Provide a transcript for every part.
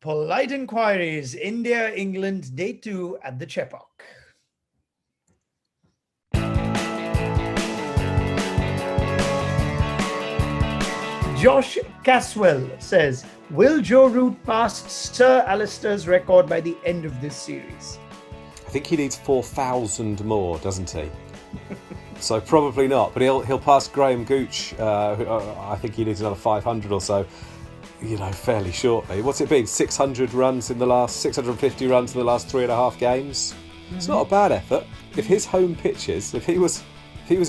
Polite Enquiries, India, England, Day 2 at the Chepauk. Josh Caswell says, will Joe Root pass Sir Alastair's record by the end of this series? I think he needs 4,000 more, doesn't he? So probably not, but he'll pass Graham Gooch. I think he needs another 500 or so, fairly shortly. What's it been? 650 runs in the last 3.5 games. Mm-hmm. It's not a bad effort. If his home pitches, if he was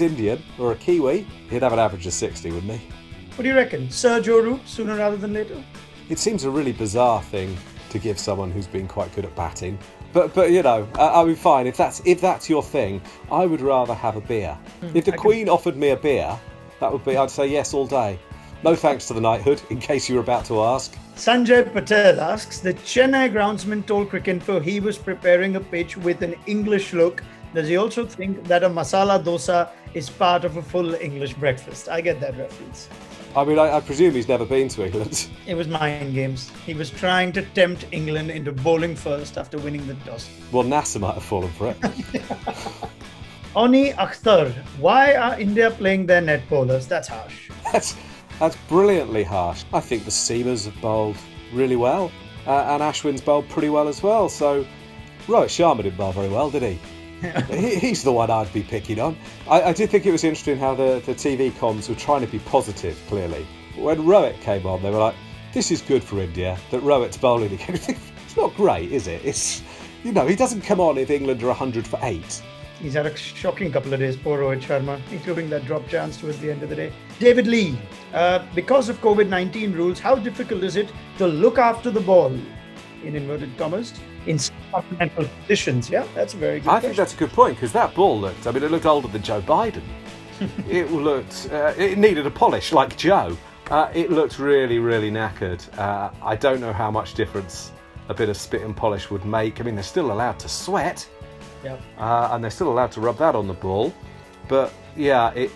Indian or a Kiwi, he'd have an average of 60, wouldn't he? What do you reckon? Sir Joe Root, sooner rather than later? It seems a really bizarre thing to give someone who's been quite good at batting. But I'll be fine. If that's your thing, I would rather have a beer. If the Queen offered me a beer, I'd say yes all day. No thanks to the knighthood, in case you were about to ask. Sanjay Patel asks, the Chennai groundsman told Cricinfo he was preparing a pitch with an English look. Does he also think that a masala dosa is part of a full English breakfast? I get that reference. I mean, I presume he's never been to England. It was mind games. He was trying to tempt England into bowling first after winning the toss. Well, NASA might have fallen for it. Oni Akhtar, why are India playing their net bowlers? That's harsh. That's brilliantly harsh. I think the seamers have bowled really well, and Ashwin's bowled pretty well as well. So Rohit Sharma didn't bowl very well, did he? He's the one I'd be picking on. I did think it was interesting how the TV comms were trying to be positive, clearly. When Rohit came on, they were like, this is good for India, that Rohit's bowling again. It's not great, is it? He doesn't come on if England are 100 for 8. He's had a shocking couple of days, poor Rohit Sharma, including that drop chance towards the end of the day. David Lee, because of COVID-19 rules, how difficult is it to look after the ball, in inverted commas, in continental conditions? Yeah, that's a very good question. I think that's a good point, because that ball it looked older than Joe Biden. It needed a polish like Joe. It looked really, really knackered. I don't know how much difference a bit of spit and polish would make. I mean, they're still allowed to sweat. Yeah. And they're still allowed to rub that on the ball. But yeah, it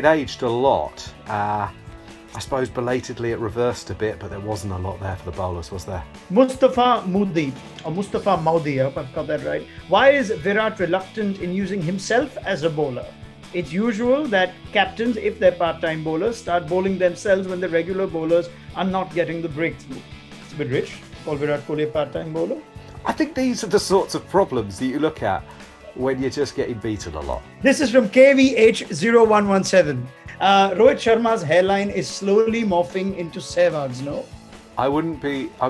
aged a lot. I suppose belatedly it reversed a bit, but there wasn't a lot there for the bowlers, was there? Mustafa Moudi, I hope I've got that right. Why is Virat reluctant in using himself as a bowler? It's usual that captains, if they're part-time bowlers, start bowling themselves when the regular bowlers are not getting the breakthrough. It's a bit rich. Call Virat Kohli a part-time bowler. I think these are the sorts of problems that you look at when you're just getting beaten a lot. This is from KVH0117. Rohit Sharma's hairline is slowly morphing into Sehwag's, no? I'd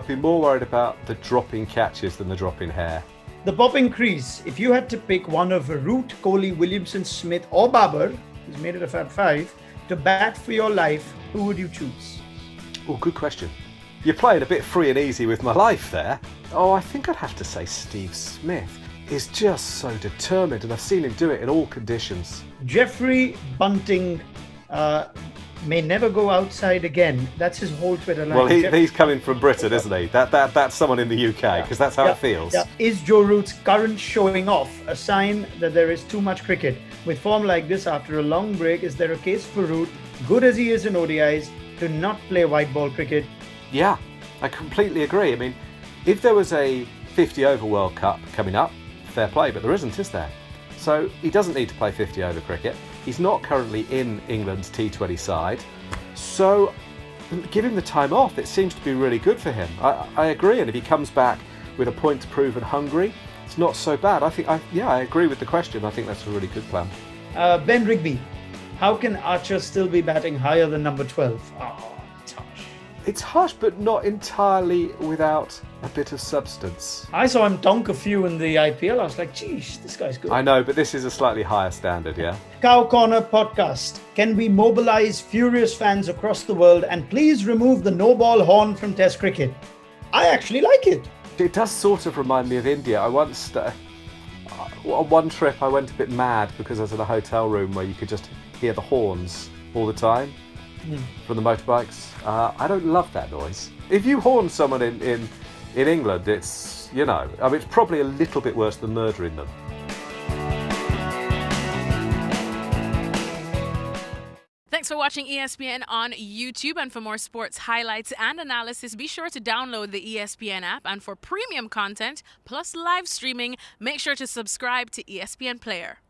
be more worried about the dropping catches than the dropping hair. The popping crease. If you had to pick one of Root, Kohli, Williamson, Smith or Babar, who's made it a Fab 5, to bat for your life, who would you choose? Oh, good question. You're playing a bit free and easy with my life there. Oh, I think I'd have to say Steve Smith. He's just so determined, and I've seen him do it in all conditions. Jeffrey Bunting may never go outside again. That's his whole Twitter line. Well, he's coming from Britain, isn't he? That's someone in the UK, because that's how it feels. Yeah. Is Joe Root's current showing off a sign that there is too much cricket? With form like this after a long break, is there a case for Root, good as he is in ODIs, to not play white ball cricket? Yeah, I completely agree. I mean, if there was a 50-over World Cup coming up, fair play, but there isn't, is there? So he doesn't need to play 50-over cricket. He's not currently in England's T20 side. So give him the time off. It seems to be really good for him. I agree, and if he comes back with a point to prove and hungry, it's not so bad. I agree with the question. I think that's a really good plan. Ben Rigby, how can Archer still be batting higher than number 12? Oh, it's harsh. It's harsh, but not entirely without a bit of substance. I saw him donk a few in the IPL. I was like, geez, this guy's good. I know, but this is a slightly higher standard, yeah? Cow Corner podcast. Can we mobilise furious fans across the world and please remove the no-ball horn from Test cricket? I actually like it. It does sort of remind me of India. I once, on one trip, I went a bit mad because I was in a hotel room where you could just hear the horns all the time from the motorbikes. I don't love that noise. If you horn someone in England, it's it's probably a little bit worse than murdering them. Thanks Thanks for watching ESPN on YouTube. And for more sports highlights and analysis, be sure to download the ESPN app. And for premium content plus live streaming, make sure to subscribe to ESPN Player.